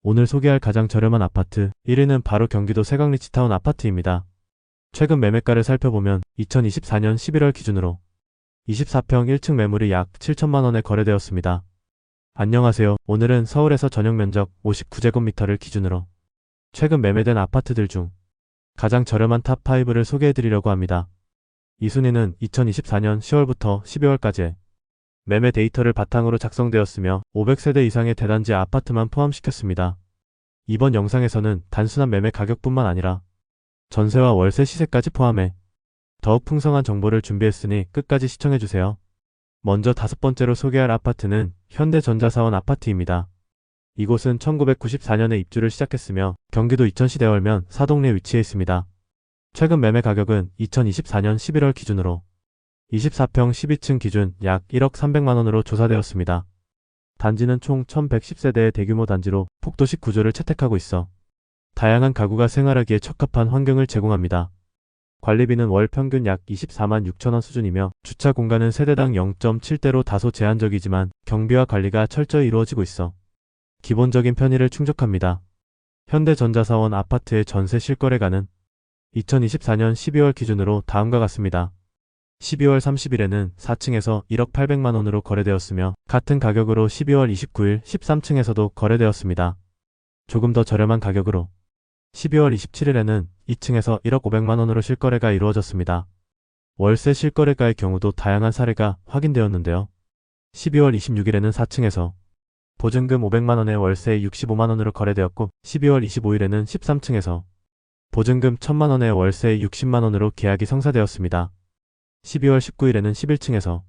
오늘 소개할 가장 저렴한 아파트 1위는 바로 경기도 세강 리치타운 아파트입니다. 최근 매매가를 살펴보면 2024년 11월 기준으로 24평 1층 매물이 약 7천만 원에 거래되었습니다. 안녕하세요. 오늘은 서울에서 전용 면적 59제곱미터를 기준으로 최근 매매된 아파트들 중 가장 저렴한 탑5를 소개해드리려고 합니다. 이 순위는 2024년 10월부터 12월까지의 매매 데이터를 바탕으로 작성되었으며 500세대 이상의 대단지 아파트만 포함시켰습니다. 이번 영상에서는 단순한 매매 가격뿐만 아니라 전세와 월세 시세까지 포함해 더욱 풍성한 정보를 준비했으니 끝까지 시청해주세요. 먼저 5번째로 소개할 아파트는 현대전자사원 아파트입니다. 이곳은 1994년에 입주를 시작했으며 경기도 이천시 대월면 사동리에 위치해 있습니다. 최근 매매 가격은 2024년 11월 기준으로 24평 12층 기준 약 1억 300만원으로 조사되었습니다. 단지는 총 1110세대의 대규모 단지로 폭도식 구조를 채택하고 있어 다양한 가구가 생활하기에 적합한 환경을 제공합니다. 관리비는 월 평균 약 24만 6천원 수준이며 주차 공간은 세대당 0.7대로 다소 제한적이지만 경비와 관리가 철저히 이루어지고 있어 기본적인 편의를 충족합니다. 현대전자사원 아파트의 전세 실거래가는 2024년 12월 기준으로 다음과 같습니다. 12월 30일에는 4층에서 1억 800만원으로 거래되었으며 같은 가격으로 12월 29일 13층에서도 거래되었습니다. 조금 더 저렴한 가격으로 12월 27일에는 2층에서 1억 500만원으로 실거래가 이루어졌습니다. 월세 실거래가의 경우도 다양한 사례가 확인되었는데요. 12월 26일에는 4층에서 보증금 500만원에 월세 65만원으로 거래되었고 12월 25일에는 13층에서 보증금 1000만원에 월세 60만원으로 계약이 성사되었습니다. 12월 19일에는 11층에서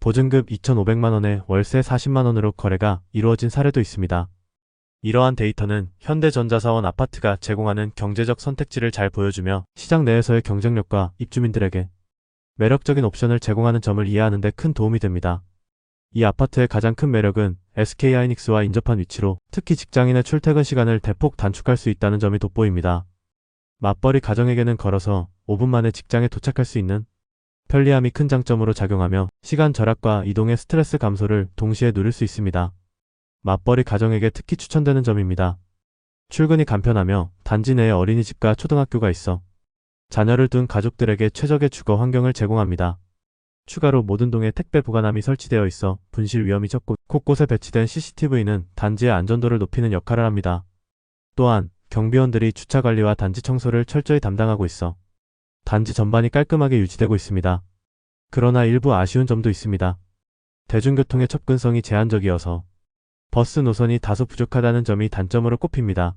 보증금 2,500만원에 월세 40만원으로 거래가 이루어진 사례도 있습니다. 이러한 데이터는 현대전자사원 아파트가 제공하는 경제적 선택지를 잘 보여주며 시장 내에서의 경쟁력과 입주민들에게 매력적인 옵션을 제공하는 점을 이해하는 데 큰 도움이 됩니다. 이 아파트의 가장 큰 매력은 SK하이닉스와 인접한 위치로 특히 직장인의 출퇴근 시간을 대폭 단축할 수 있다는 점이 돋보입니다. 맞벌이 가정에게는 걸어서 5분 만에 직장에 도착할 수 있는 편리함이 큰 장점으로 작용하며 시간 절약과 이동의 스트레스 감소를 동시에 누릴 수 있습니다. 맞벌이 가정에게 특히 추천되는 점입니다. 출근이 간편하며 단지 내에 어린이집과 초등학교가 있어 자녀를 둔 가족들에게 최적의 주거 환경을 제공합니다. 추가로 모든 동에 택배 보관함이 설치되어 있어 분실 위험이 적고 곳곳에 배치된 CCTV는 단지의 안전도를 높이는 역할을 합니다. 또한 경비원들이 주차 관리와 단지 청소를 철저히 담당하고 있어 단지 전반이 깔끔하게 유지되고 있습니다. 그러나 일부 아쉬운 점도 있습니다. 대중교통의 접근성이 제한적이어서 버스 노선이 다소 부족하다는 점이 단점으로 꼽힙니다.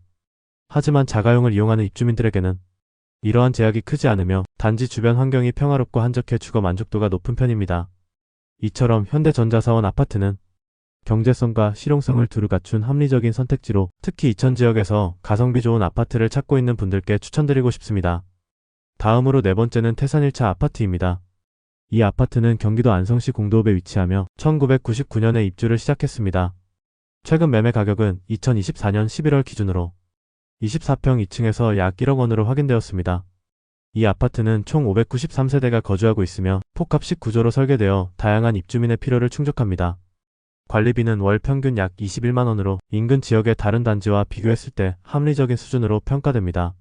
하지만 자가용을 이용하는 입주민들에게는 이러한 제약이 크지 않으며 단지 주변 환경이 평화롭고 한적해 주거 만족도가 높은 편입니다. 이처럼 현대전자사원 아파트는 경제성과 실용성을 두루 갖춘 합리적인 선택지로 특히 이천 지역에서 가성비 좋은 아파트를 찾고 있는 분들께 추천드리고 싶습니다. 다음으로 4번째는 태산 1차 아파트입니다. 이 아파트는 경기도 안성시 공도읍에 위치하며 1999년에 입주를 시작했습니다. 최근 매매 가격은 2024년 11월 기준으로 24평 2층에서 약 1억 원으로 확인되었습니다. 이 아파트는 총 593세대가 거주하고 있으며 복합식 구조로 설계되어 다양한 입주민의 필요를 충족합니다. 관리비는 월 평균 약 21만 원으로 인근 지역의 다른 단지와 비교했을 때 합리적인 수준으로 평가됩니다.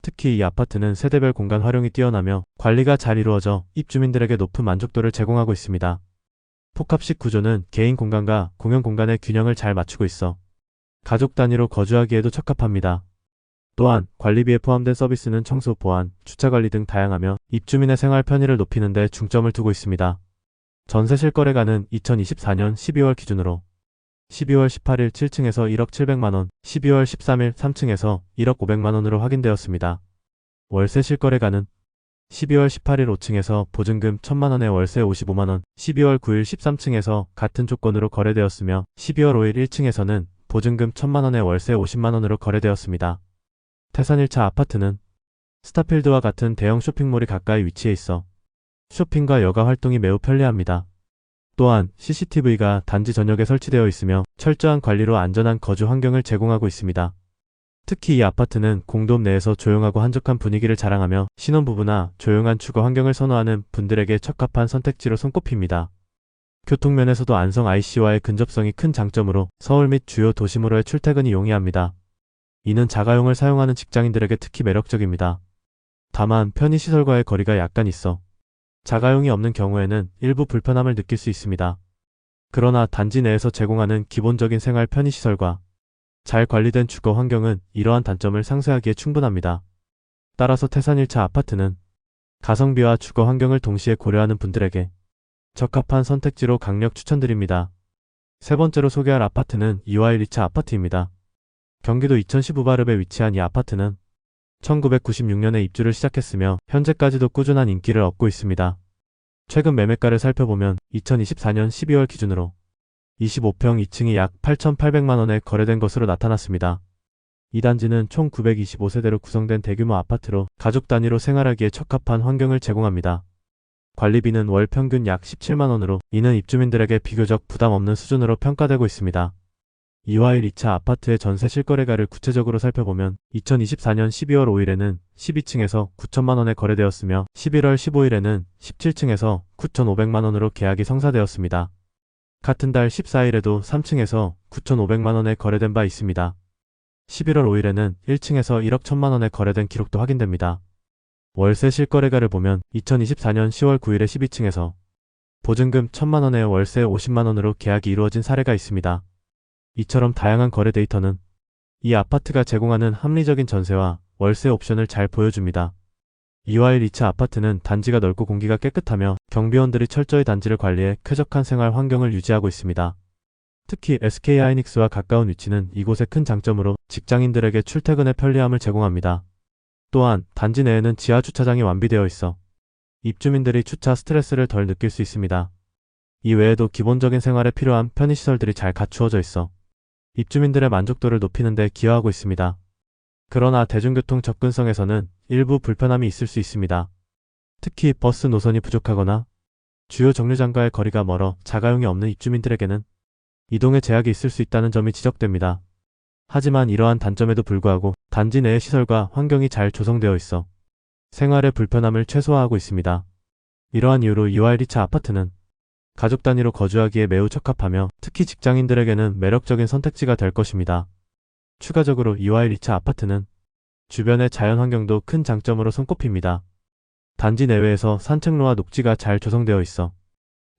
특히 이 아파트는 세대별 공간 활용이 뛰어나며 관리가 잘 이루어져 입주민들에게 높은 만족도를 제공하고 있습니다. 복합식 구조는 개인 공간과 공용 공간의 균형을 잘 맞추고 있어 가족 단위로 거주하기에도 적합합니다. 또한 관리비에 포함된 서비스는 청소, 보안, 주차관리 등 다양하며 입주민의 생활 편의를 높이는 데 중점을 두고 있습니다. 전세 실거래가는 2024년 12월 기준으로 12월 18일 7층에서 1억 700만원, 12월 13일 3층에서 1억 500만원으로 확인되었습니다. 월세 실거래가는 12월 18일 5층에서 보증금 1000만원에 월세 55만원, 12월 9일 13층에서 같은 조건으로 거래되었으며 12월 5일 1층에서는 보증금 1000만원에 월세 50만원으로 거래되었습니다. 태산 1차 아파트는 스타필드와 같은 대형 쇼핑몰이 가까이 위치해 있어 쇼핑과 여가 활동이 매우 편리합니다. 또한 CCTV가 단지 전역에 설치되어 있으며 철저한 관리로 안전한 거주 환경을 제공하고 있습니다. 특히 이 아파트는 공도읍 내에서 조용하고 한적한 분위기를 자랑하며 신혼부부나 조용한 주거 환경을 선호하는 분들에게 적합한 선택지로 손꼽힙니다. 교통면에서도 안성 IC와의 근접성이 큰 장점으로 서울 및 주요 도심으로의 출퇴근이 용이합니다. 이는 자가용을 사용하는 직장인들에게 특히 매력적입니다. 다만 편의시설과의 거리가 약간 있어 자가용이 없는 경우에는 일부 불편함을 느낄 수 있습니다. 그러나 단지 내에서 제공하는 기본적인 생활 편의시설과 잘 관리된 주거 환경은 이러한 단점을 상쇄하기에 충분합니다. 따라서 태산 1차 아파트는 가성비와 주거 환경을 동시에 고려하는 분들에게 적합한 선택지로 강력 추천드립니다. 세 번째로 소개할 아파트는 이화일 2차 아파트입니다. 경기도 이천시 부바릅에 위치한 이 아파트는 1996년에 입주를 시작했으며 현재까지도 꾸준한 인기를 얻고 있습니다. 최근 매매가를 살펴보면 2024년 12월 기준으로 25평 2층이 약 8,800만원에 거래된 것으로 나타났습니다. 이 단지는 총 925세대로 구성된 대규모 아파트로 가족 단위로 생활하기에 적합한 환경을 제공합니다. 관리비는 월 평균 약 17만원으로 이는 입주민들에게 비교적 부담 없는 수준으로 평가되고 있습니다. 이화일 2차 아파트의 전세 실거래가를 구체적으로 살펴보면 2024년 12월 5일에는 12층에서 9천만원에 거래되었으며 11월 15일에는 17층에서 9,500만원으로 계약이 성사되었습니다. 같은 달 14일에도 3층에서 9,500만원에 거래된 바 있습니다. 11월 5일에는 1층에서 1억 1천만원에 거래된 기록도 확인됩니다. 월세 실거래가를 보면 2024년 10월 9일에 12층에서 보증금 1천만원에 월세 50만원으로 계약이 이루어진 사례가 있습니다. 이처럼 다양한 거래 데이터는 이 아파트가 제공하는 합리적인 전세와 월세 옵션을 잘 보여줍니다. 이화일 2차 아파트는 단지가 넓고 공기가 깨끗하며 경비원들이 철저히 단지를 관리해 쾌적한 생활 환경을 유지하고 있습니다. 특히 SK하이닉스와 가까운 위치는 이곳의 큰 장점으로 직장인들에게 출퇴근의 편리함을 제공합니다. 또한 단지 내에는 지하 주차장이 완비되어 있어 입주민들이 주차 스트레스를 덜 느낄 수 있습니다. 이 외에도 기본적인 생활에 필요한 편의시설들이 잘 갖추어져 있어 입주민들의 만족도를 높이는 데 기여하고 있습니다. 그러나 대중교통 접근성에서는 일부 불편함이 있을 수 있습니다. 특히 버스 노선이 부족하거나 주요 정류장과의 거리가 멀어 자가용이 없는 입주민들에게는 이동에 제약이 있을 수 있다는 점이 지적됩니다. 하지만 이러한 단점에도 불구하고 단지 내의 시설과 환경이 잘 조성되어 있어 생활의 불편함을 최소화하고 있습니다. 이러한 이유로 이화일 2차 아파트는 가족 단위로 거주하기에 매우 적합하며 특히 직장인들에게는 매력적인 선택지가 될 것입니다. 추가적으로 이화일 2차 아파트는 주변의 자연환경도 큰 장점으로 손꼽힙니다. 단지 내외에서 산책로와 녹지가 잘 조성되어 있어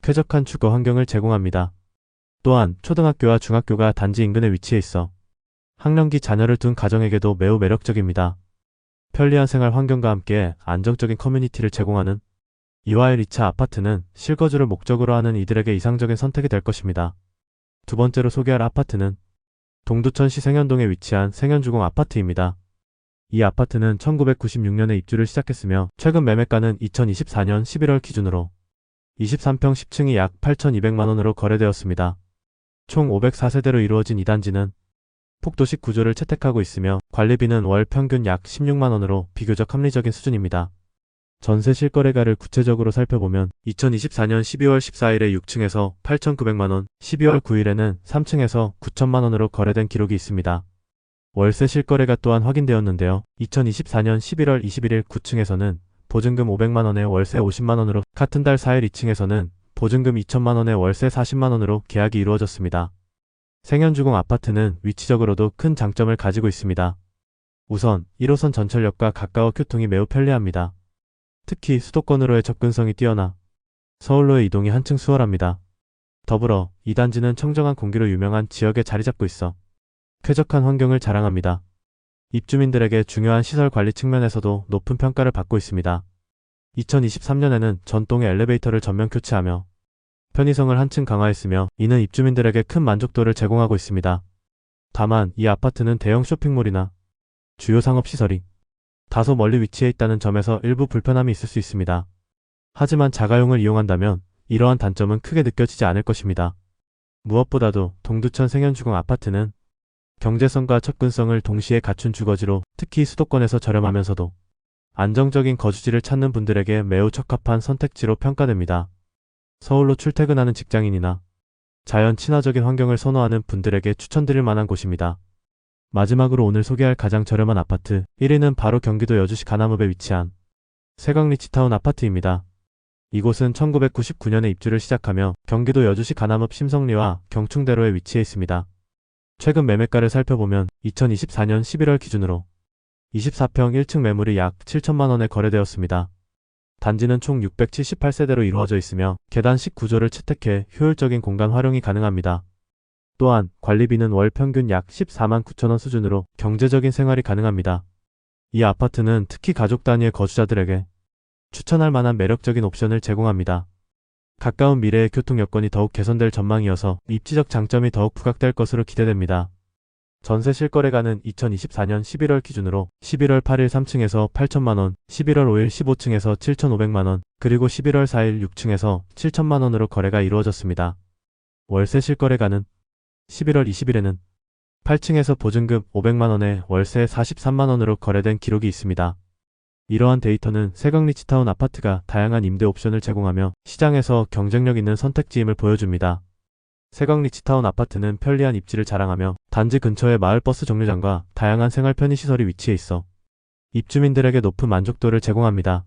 쾌적한 주거 환경을 제공합니다. 또한 초등학교와 중학교가 단지 인근에 위치해 있어 학령기 자녀를 둔 가정에게도 매우 매력적입니다. 편리한 생활 환경과 함께 안정적인 커뮤니티를 제공하는 이화일 2차 아파트는 실거주를 목적으로 하는 이들에게 이상적인 선택이 될 것입니다. 두 번째로 소개할 아파트는 동두천시 생현동에 위치한 생현주공 아파트입니다. 이 아파트는 1996년에 입주를 시작했으며 최근 매매가는 2024년 11월 기준으로 23평 10층이 약 8,200만원으로 거래되었습니다. 총 504세대로 이루어진 이 단지는 폭도식 구조를 채택하고 있으며 관리비는 월 평균 약 16만원으로 비교적 합리적인 수준입니다. 전세 실거래가를 구체적으로 살펴보면 2024년 12월 14일에 6층에서 8,900만원, 12월 9일에는 3층에서 9천만원으로 거래된 기록이 있습니다. 월세 실거래가 또한 확인되었는데요. 2024년 11월 21일 9층에서는 보증금 500만원에 월세 50만원으로, 같은 달 4일 2층에서는 보증금 2천만원에 월세 40만원으로 계약이 이루어졌습니다. 생현주공 아파트는 위치적으로도 큰 장점을 가지고 있습니다. 우선 1호선 전철역과 가까워 교통이 매우 편리합니다. 특히 수도권으로의 접근성이 뛰어나 서울로의 이동이 한층 수월합니다. 더불어 이 단지는 청정한 공기로 유명한 지역에 자리 잡고 있어 쾌적한 환경을 자랑합니다. 입주민들에게 중요한 시설 관리 측면에서도 높은 평가를 받고 있습니다. 2023년에는 전동의 엘리베이터를 전면 교체하며 편의성을 한층 강화했으며 이는 입주민들에게 큰 만족도를 제공하고 있습니다. 다만 이 아파트는 대형 쇼핑몰이나 주요 상업시설이 다소 멀리 위치해 있다는 점에서 일부 불편함이 있을 수 있습니다. 하지만 자가용을 이용한다면 이러한 단점은 크게 느껴지지 않을 것입니다. 무엇보다도 동두천 생현주공 아파트는 경제성과 접근성을 동시에 갖춘 주거지로 특히 수도권에서 저렴하면서도 안정적인 거주지를 찾는 분들에게 매우 적합한 선택지로 평가됩니다. 서울로 출퇴근하는 직장인이나 자연 친화적인 환경을 선호하는 분들에게 추천드릴 만한 곳입니다. 마지막으로 오늘 소개할 가장 저렴한 아파트 1위는 바로 경기도 여주시 가남읍에 위치한 세강리치타운 아파트입니다. 이곳은 1999년에 입주를 시작하며 경기도 여주시 가남읍 심성리와 경충대로에 위치해 있습니다. 최근 매매가를 살펴보면 2024년 11월 기준으로 24평 1층 매물이 약 7천만 원에 거래되었습니다. 단지는 총 678세대로 이루어져 있으며 계단식 구조를 채택해 효율적인 공간 활용이 가능합니다. 또한 관리비는 월 평균 약 14만 9천 원 수준으로 경제적인 생활이 가능합니다. 이 아파트는 특히 가족 단위의 거주자들에게 추천할 만한 매력적인 옵션을 제공합니다. 가까운 미래의 교통 여건이 더욱 개선될 전망이어서 입지적 장점이 더욱 부각될 것으로 기대됩니다. 전세 실거래가는 2024년 11월 기준으로 11월 8일 3층에서 8천만 원, 11월 5일 15층에서 7,500만 원, 그리고 11월 4일 6층에서 7천만 원으로 거래가 이루어졌습니다. 월세 실거래가는 11월 20일에는 8층에서 보증금 500만 원에 월세 43만 원으로 거래된 기록이 있습니다. 이러한 데이터는 세강리치타운 아파트가 다양한 임대 옵션을 제공하며 시장에서 경쟁력 있는 선택지임을 보여줍니다. 세강리치타운 아파트는 편리한 입지를 자랑하며 단지 근처에 마을버스 정류장과 다양한 생활 편의시설이 위치해 있어 입주민들에게 높은 만족도를 제공합니다.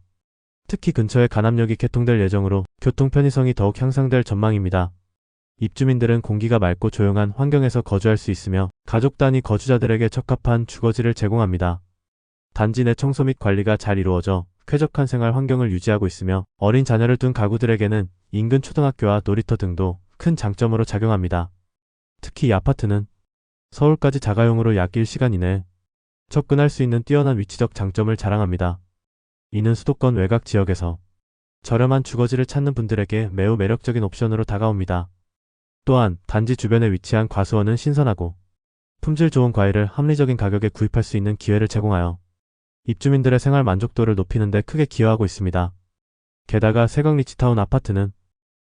특히 근처에 가남역이 개통될 예정으로 교통 편의성이 더욱 향상될 전망입니다. 입주민들은 공기가 맑고 조용한 환경에서 거주할 수 있으며 가족 단위 거주자들에게 적합한 주거지를 제공합니다. 단지 내 청소 및 관리가 잘 이루어져 쾌적한 생활 환경을 유지하고 있으며 어린 자녀를 둔 가구들에게는 인근 초등학교와 놀이터 등도 큰 장점으로 작용합니다. 특히 이 아파트는 서울까지 자가용으로 약 1시간 이내에 접근할 수 있는 뛰어난 위치적 장점을 자랑합니다. 이는 수도권 외곽 지역에서 저렴한 주거지를 찾는 분들에게 매우 매력적인 옵션으로 다가옵니다. 또한 단지 주변에 위치한 과수원은 신선하고 품질 좋은 과일을 합리적인 가격에 구입할 수 있는 기회를 제공하여 입주민들의 생활 만족도를 높이는 데 크게 기여하고 있습니다. 게다가 세강리치타운 아파트는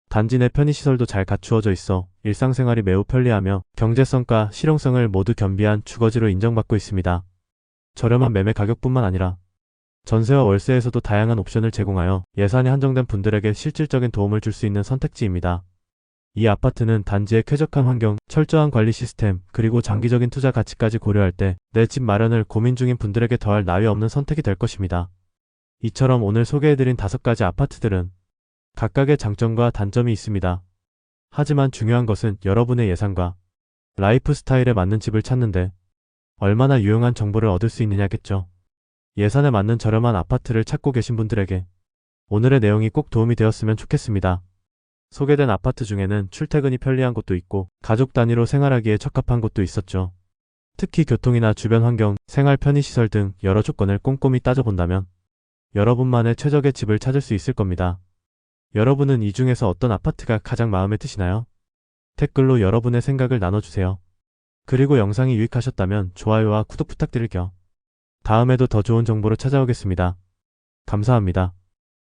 단지 내 편의시설도 잘 갖추어져 있어 일상생활이 매우 편리하며 경제성과 실용성을 모두 겸비한 주거지로 인정받고 있습니다. 저렴한 매매 가격뿐만 아니라 전세와 월세에서도 다양한 옵션을 제공하여 예산이 한정된 분들에게 실질적인 도움을 줄 수 있는 선택지입니다. 이 아파트는 단지의 쾌적한 환경, 철저한 관리 시스템, 그리고 장기적인 투자 가치까지 고려할 때 내 집 마련을 고민 중인 분들에게 더할 나위 없는 선택이 될 것입니다. 이처럼 오늘 소개해드린 5가지 아파트들은 각각의 장점과 단점이 있습니다. 하지만 중요한 것은 여러분의 예산과 라이프 스타일에 맞는 집을 찾는데 얼마나 유용한 정보를 얻을 수 있느냐겠죠. 예산에 맞는 저렴한 아파트를 찾고 계신 분들에게 오늘의 내용이 꼭 도움이 되었으면 좋겠습니다. 소개된 아파트 중에는 출퇴근이 편리한 곳도 있고 가족 단위로 생활하기에 적합한 곳도 있었죠. 특히 교통이나 주변 환경, 생활 편의시설 등 여러 조건을 꼼꼼히 따져본다면 여러분만의 최적의 집을 찾을 수 있을 겁니다. 여러분은 이 중에서 어떤 아파트가 가장 마음에 드시나요? 댓글로 여러분의 생각을 나눠주세요. 그리고 영상이 유익하셨다면 좋아요와 구독 부탁드릴게요. 다음에도 더 좋은 정보로 찾아오겠습니다. 감사합니다.